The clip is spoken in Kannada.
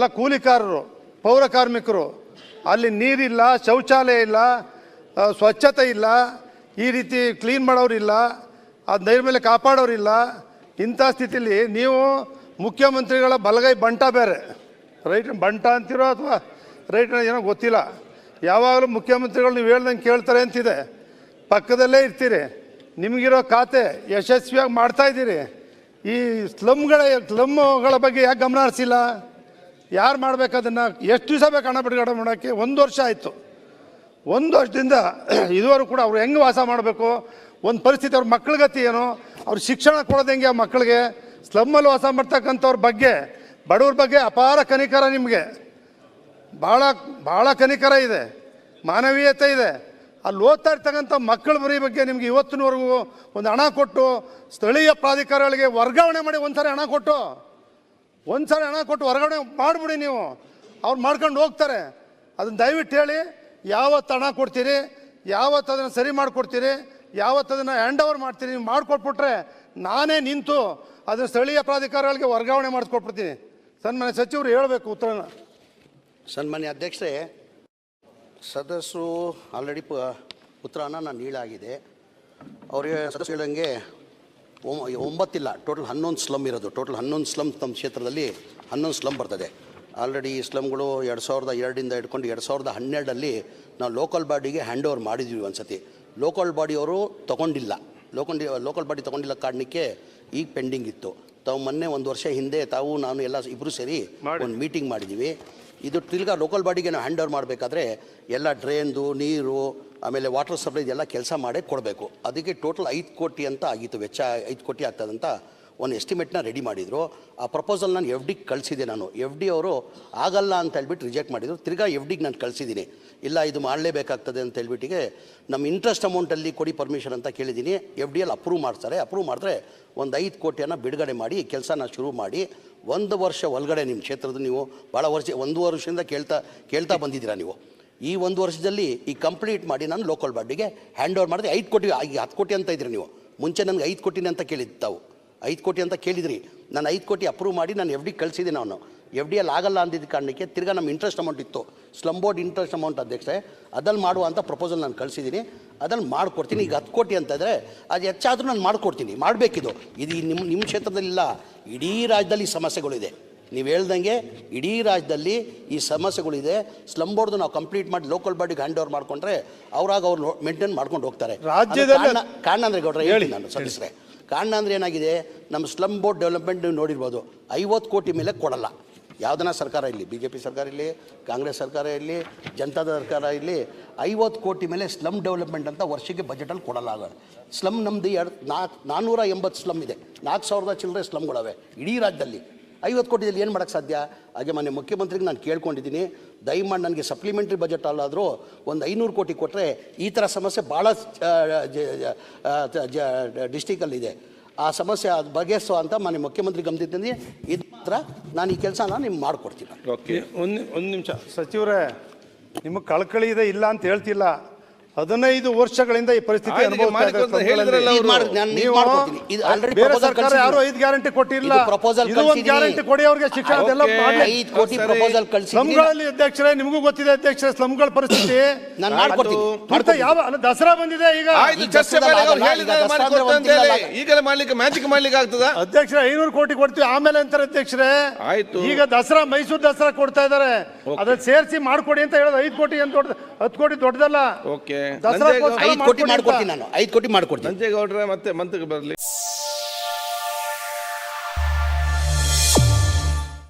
ಎಲ್ಲ ಕೂಲಿಕಾರರು, ಪೌರ ಕಾರ್ಮಿಕರು, ಅಲ್ಲಿ ನೀರಿಲ್ಲ, ಶೌಚಾಲಯ ಇಲ್ಲ, ಸ್ವಚ್ಛತೆ ಇಲ್ಲ, ಈ ರೀತಿ ಕ್ಲೀನ್ ಮಾಡೋರಿಲ್ಲ, ಅದು ನೈರ್ಮಲ್ಯ ಕಾಪಾಡೋರಿಲ್ಲ. ಇಂಥ ಸ್ಥಿತಿಲಿ ನೀವು ಮುಖ್ಯಮಂತ್ರಿಗಳ ಬಲಗೈ ಬಂಟ ಬೇರೆ, ರೈಟ್ ಬಂಟ ಅಂತಿರೋ ಅಥವಾ ರೈಟ್ ಏನೋ ಗೊತ್ತಿಲ್ಲ. ಯಾವಾಗಲೂ ಮುಖ್ಯಮಂತ್ರಿಗಳು ನೀವು ಹೇಳ್ದಂಗೆ ಕೇಳ್ತಾರೆ ಅಂತಿದೆ, ಪಕ್ಕದಲ್ಲೇ ಇರ್ತೀರಿ. ನಿಮಗಿರೋ ಖಾತೆ ಯಶಸ್ವಿಯಾಗಿ ಮಾಡ್ತಾಯಿದ್ದೀರಿ. ಈ ಸ್ಲಮ್ಗಳ ಬಗ್ಗೆ ಯಾಕೆ ಗಮನ ಹರಿಸಿಲ್ಲ? ಯಾರು ಮಾಡ್ಬೇಕು ಅದನ್ನು? ಎಷ್ಟು ದಿವಸ ಬೇಕು ಹಣ ಬಿಡುಗಡೆ ಮಾಡೋಕ್ಕೆ? 1 ವರ್ಷ ಆಯಿತು. 1 ವರ್ಷದಿಂದ ಇದುವರೆಗೂ ಕೂಡ ಅವ್ರು ಹೆಂಗೆ ವಾಸ ಮಾಡಬೇಕು, ಒಂದು ಪರಿಸ್ಥಿತಿ, ಅವ್ರ ಮಕ್ಕಳ ಗತಿ ಏನು, ಅವ್ರು ಶಿಕ್ಷಣ ಕೊಡೋದು ಹೆಂಗೆ ಆ ಮಕ್ಕಳಿಗೆ? ಸ್ಲಮ್ಮಲ್ಲಿ ವಾಸ ಮಾಡ್ತಕ್ಕಂಥವ್ರ ಬಗ್ಗೆ, ಬಡವ್ರ ಬಗ್ಗೆ ಅಪಾರ ಕನಿಕರ ನಿಮಗೆ, ಭಾಳ ಕನಿಕರ ಇದೆ, ಮಾನವೀಯತೆ ಇದೆ. ಅಲ್ಲಿ ಓದ್ತಾ ಇರ್ತಕ್ಕಂಥ ಮಕ್ಕಳ ಬರೀ ಬಗ್ಗೆ ನಿಮ್ಗೆ ಇವತ್ತಿನವರೆಗೂ ಒಂದು ಹಣ ಕೊಟ್ಟು ಸ್ಥಳೀಯ ಪ್ರಾಧಿಕಾರಗಳಿಗೆ ವರ್ಗಾವಣೆ ಮಾಡಿ ಒಂದ್ಸರಿ ಹಣ ಕೊಟ್ಟು ವರ್ಗಾವಣೆ ಮಾಡಿಬಿಡಿ. ನೀವು ಅವ್ರು ಮಾಡ್ಕೊಂಡು ಹೋಗ್ತಾರೆ. ಅದನ್ನು ದಯವಿಟ್ಟು ಹೇಳಿ, ಯಾವತ್ತು ಹಣ ಕೊಡ್ತೀರಿ, ಯಾವತ್ತು ಅದನ್ನು ಸರಿ ಮಾಡಿಕೊಡ್ತೀರಿ, ಯಾವತ್ತು ಅದನ್ನು ಹ್ಯಾಂಡ್ ಓವರ್ ಮಾಡ್ತೀರಿ. ನೀವು ಮಾಡಿಕೊಟ್ಬಿಟ್ರೆ ನಾನೇ ನಿಂತು ಅದನ್ನು ಸ್ಥಳೀಯ ಪ್ರಾಧಿಕಾರಗಳಿಗೆ ವರ್ಗಾವಣೆ ಮಾಡಿಸ್ಕೊಟ್ಬಿಡ್ತೀನಿ. ಸನ್ಮಾನ್ಯ ಸಚಿವರು ಹೇಳಬೇಕು ಉತ್ತರನ. ಸನ್ಮಾನ್ಯ ಅಧ್ಯಕ್ಷರೇ, ಸದಸ್ಯರು ಆಲ್ರೆಡಿ ಉತ್ತರನ ನಾನು ನೀಡಾಗಿದೆ. ಅವರಿಗೆ ಸದಸ್ಯರು ಹೇಳಂಗೆ 9 ಇಲ್ಲ, ಟೋಟಲ್ 11 ಸ್ಲಮ್ ಇರೋದು. ಟೋಟಲ್ 11 ಸ್ಲಮ್ ನಮ್ಮ ಕ್ಷೇತ್ರದಲ್ಲಿ 11 ಸ್ಲಮ್ ಬರ್ತದೆ. ಆಲ್ರೆಡಿ ಈ ಸ್ಲಮ್ಗಳು 2002ರಿಂದ ಹಿಡ್ಕೊಂಡು 2012ಅಲ್ಲಿ ನಾವು ಲೋಕಲ್ ಬಾಡಿಗೆ ಹ್ಯಾಂಡ್ ಓವರ್ ಮಾಡಿದ್ವಿ. ಒಂದು ಸತಿ ಲೋಕಲ್ ಬಾಡಿಯವರು ತೊಗೊಂಡಿಲ್ಲ, ಲೋಕಲ್ ಬಾಡಿ ತೊಗೊಂಡಿಲ್ಲ ಕಾರಣಕ್ಕೆ ಈಗ ಪೆಂಡಿಂಗ್ ಇತ್ತು. ತಾವು ಮೊನ್ನೆ 1 ವರ್ಷ ಹಿಂದೆ ತಾವು ನಾನು ಎಲ್ಲ ಇಬ್ಬರು ಸೇರಿ ಒಂದು ಮೀಟಿಂಗ್ ಮಾಡಿದ್ದೀವಿ. ಇದು ತಿರ್ಗಾ ಲೋಕಲ್ ಬಾಡಿಗೆ ನಾವು ಹ್ಯಾಂಡ್ ಓವರ್ ಮಾಡಬೇಕಾದ್ರೆ ಎಲ್ಲ ಡ್ರೈನ್ದು ನೀರು, ಆಮೇಲೆ ವಾಟರ್ ಸಪ್ಲೈ ಎಲ್ಲ ಕೆಲಸ ಮಾಡೇ ಕೊಡಬೇಕು. ಅದಕ್ಕೆ ಟೋಟಲ್ 5 ಕೋಟಿ ಅಂತ ಆಗಿತ್ತು, ವೆಚ್ಚ 5 ಕೋಟಿ ಆಗ್ತದಂತ ಒಂದು ಎಸ್ಟಿಮೇಟ್ನ ರೆಡಿ ಮಾಡಿದರು. ಆ ಪ್ರಪೋಸಲ್ ನಾನು FD ಕಳಿಸಿದೆ. ನಾನು FD ಅವರು ಆಗಲ್ಲ ಅಂತ ಹೇಳ್ಬಿಟ್ಟು ರಿಜೆಕ್ಟ್ ಮಾಡಿದರು. ತಿರ್ಗಾ FDಗೆ ನಾನು ಕಳಿಸಿದ್ದೀನಿ, ಇಲ್ಲ ಇದು ಮಾಡಲೇಬೇಕಾಗ್ತದೆ ಅಂತ ಹೇಳ್ಬಿಟ್ಟಿಗೆ ನಮ್ಮ ಇಂಟ್ರೆಸ್ಟ್ ಅಮೌಂಟಲ್ಲಿ ಕೊಡಿ ಪರ್ಮಿಷನ್ ಅಂತ ಕೇಳಿದ್ದೀನಿ. FDಯಲ್ಲಿ ಅಪ್ರೂವ್ ಮಾಡ್ತಾರೆ. ಅಪ್ರೂವ್ ಮಾಡಿದ್ರೆ ಒಂದು 5 ಕೋಟಿಯನ್ನು ಬಿಡುಗಡೆ ಮಾಡಿ ಕೆಲಸನ ಶುರು ಮಾಡಿ 1 ವರ್ಷ ಒಳಗಡೆ ನಿಮ್ಮ ಕ್ಷೇತ್ರದ ನೀವು ಭಾಳ ವರ್ಷ 1 ವರ್ಷದಿಂದ ಕೇಳ್ತಾ ಬಂದಿದ್ದೀರಾ ನೀವು. ಈ 1 ವರ್ಷದಲ್ಲಿ ಈ ಕಂಪ್ಲೀಟ್ ಮಾಡಿ ನಾನು ಲೋಕಲ್ ಬಾಡಿಗೆ ಹ್ಯಾಂಡ್ ಓವರ್ ಮಾಡಿದೆ. 5 ಕೋಟಿ ಈಗ 10 ಕೋಟಿ ಅಂತ ಇದ್ರಿ ನೀವು. ಮುಂಚೆ ನನಗೆ 5 ಕೋಟಿನೇ ಅಂತ ಕೇಳಿದ್ದು, ತಾವು 5 ಕೋಟಿ ಅಂತ ಕೇಳಿದ್ರಿ. ನಾನು 5 ಕೋಟಿ ಅಪ್ರೂವ್ ಮಾಡಿ ನಾನು FD ಕಳಿಸಿದ್ದೀನಿ. ನಾನು FDಯಲ್ಲಿ ಆಗಲ್ಲ ಅಂದಿದ್ದ ಕಾರಣಕ್ಕೆ ತಿರ್ಗಾ ನಮ್ಮ ಇಂಟ್ರೆಸ್ಟ್ ಅಮೌಂಟ್ ಇತ್ತು, ಸ್ಲಮ್ ಬೋರ್ಡ್ ಇಂಟ್ರೆಸ್ಟ್ ಅಮೌಂಟ್ ಅಧ್ಯಕ್ಷೆ, ಅದಲ್ಲಿ ಮಾಡುವಂಥ ಪ್ರಪೋಸಲ್ ನಾನು ಕಳಿಸಿದ್ದೀನಿ. ಅದಲ್ಲಿ ಮಾಡಿಕೊಡ್ತೀನಿ. ಈಗ 10 ಕೋಟಿ ಅಂತ ಇದ್ದರೆ ಅದು ಹೆಚ್ಚಾದರೂ ನಾನು ಮಾಡಿಕೊಡ್ತೀನಿ. ಮಾಡಬೇಕಿದು. ಇದು ನಿಮ್ಮ ಕ್ಷೇತ್ರದಲ್ಲಿಲ್ಲ, ಇಡೀ ರಾಜ್ಯದಲ್ಲಿ ಈ ಸಮಸ್ಯೆಗಳಿದೆ. ನೀವು ಹೇಳ್ದಂಗೆ ಇಡೀ ರಾಜ್ಯದಲ್ಲಿ ಈ ಸಮಸ್ಯೆಗಳಿದೆ. ಸ್ಲಮ್ ಬೋರ್ಡ್ದು ನಾವು ಕಂಪ್ಲೀಟ್ ಮಾಡಿ ಲೋಕಲ್ ಬಾಡಿಗೆ ಹ್ಯಾಂಡ್ ಓವರ್ ಮಾಡಿಕೊಂಡ್ರೆ ಅವ್ರಾಗ ಅವ್ರು ಮೇಂಟೈನ್ ಮಾಡ್ಕೊಂಡು ಹೋಗ್ತಾರೆ. ರಾಜ್ಯದಲ್ಲಿ ಕಾರಣ ಅಂದರೆ ಗೌಡ್ರೆ ಹೇಳಿ ನಾನು ಸದಸ್ಯರೇ, ಕಾರಣ ಅಂದರೆ ಏನಾಗಿದೆ, ನಮ್ಮ ಸ್ಲಮ್ ಬೋರ್ಡ್ ಡೆವಲಪ್ಮೆಂಟ್ ನೀವು ನೋಡಿರ್ಬೋದು, 50 ಕೋಟಿ ಮೇಲೆ ಕೊಡಲ್ಲ. ಯಾವುದನ್ನ ಸರ್ಕಾರ ಇರಲಿ, BJP ಸರ್ಕಾರ ಇರಲಿ, ಕಾಂಗ್ರೆಸ್ ಸರ್ಕಾರ ಇರಲಿ, ಜನತಾದ ಸರ್ಕಾರ ಇರಲಿ, 50 ಕೋಟಿ ಮೇಲೆ ಸ್ಲಮ್ ಡೆವಲಪ್ಮೆಂಟ್ ಅಂತ ವರ್ಷಕ್ಕೆ ಬಜೆಟಲ್ಲಿ ಕೊಡಲ್ಲ. ಆಗ ಸ್ಲಮ್ ನಮ್ಮದು 480 ಸ್ಲಮ್ ಇದೆ, 4000 ಚಿಲ್ಲರೆ ಸ್ಲಮ್ಗಳವೆ ಇಡೀ ರಾಜ್ಯದಲ್ಲಿ. 50 ಕೋಟಿಯಲ್ಲಿ ಏನು ಮಾಡೋಕ್ಕೆ ಸಾಧ್ಯ? ಹಾಗೆ ಮಾನ್ಯ ಮುಖ್ಯಮಂತ್ರಿಗೆ ನಾನು ಕೇಳ್ಕೊಂಡಿದ್ದೀನಿ, ದಯಮಾಡಿ ನನಗೆ ಸಪ್ಲಿಮೆಂಟ್ರಿ ಬಜೆಟ್ ಅಲ್ಲಾದರೂ ಒಂದು 500 ಕೋಟಿ ಕೊಟ್ಟರೆ ಈ ಥರ ಸಮಸ್ಯೆ ಭಾಳ ಡಿಸ್ಟಿಕಲ್ಲಿದೆ. ಆ ಸಮಸ್ಯೆ ಅದು ಬಗೆಹರಿಸೋ ಅಂತ ಮಾನ್ಯ ಮುಖ್ಯಮಂತ್ರಿ ಗಮನಿಸಿದ್ದೀನಿ. ಇದು ಮಾತ್ರ ನಾನು ಈ ಕೆಲಸನ ನಿಮ್ಗೆ ಮಾಡಿಕೊಡ್ತೀನಿ. ಓಕೆ, ಒಂದು ನಿಮಿಷ ಸಚಿವರೇ, ನಿಮಗೆ ಕಳಕಳಿ ಇದೆ, ಇಲ್ಲ ಅಂತ ಹೇಳ್ತಿಲ್ಲ. 15 ವರ್ಷಗಳಿಂದ ಈ ಪರಿಸ್ಥಿತಿ ಬೇರೆ ಸರ್ಕಾರ ಯಾರು 5 ಗ್ಯಾರಂಟಿ ಕೊಟ್ಟಿಲ್ಲ. ಗ್ಯಾರಂಟಿ ಕೊಡಿ ಅವ್ರಿಗೆ, ಶಿಕ್ಷಣದೆಲ್ಲ ಸ್ಲಮ್ಗಳಲ್ಲಿ. ಅಧ್ಯಕ್ಷರೇ, ನಿಮಗೂ ಗೊತ್ತಿದೆ ಅಧ್ಯಕ್ಷರೇ ಸ್ಲಮ್ಗಳ ಪರಿಸ್ಥಿತಿ. ಯಾವ ದಸರಾ ಬಂದಿದೆ, ಈಗ ಈಗಲೇ ಮಾಡ್ಲಿಕ್ಕೆ ಮ್ಯಾಜಿಕ್ ಮಾಡ್ಲಿಕ್ಕೆ ಆಗ್ತದ ಅಧ್ಯಕ್ಷರೇ? 500 ಕೋಟಿ ಕೊಡ್ತೀವಿ ಆಮೇಲೆ ಅಂತಾರೆ ಅಧ್ಯಕ್ಷರೇ. ಈಗ ದಸರಾ, ಮೈಸೂರು ದಸರಾ ಕೊಡ್ತಾ ಇದಾರೆ, ಅದನ್ನ ಸೇರಿಸಿ ಮಾಡ್ಕೊಡಿ ಅಂತ ಹೇಳೋದು. 5 ಕೋಟಿ ಅಂತ 10 ಕೋಟಿ ದೊಡ್ಡದಲ್ಲ. ಓಕೆ, 5 ಕೋಟಿ ಮಾಡ್ಕೊಡ್ತೀನಿ ನಾನು, 5 ಕೋಟಿ ಮಾಡ್ಕೊಡ್ತೀನಿ. ನಂಜೇಗೌಡ್ರೆ ಮತ್ತೆ ಮಂತ್ರಿಗೆ ಬರಲಿ.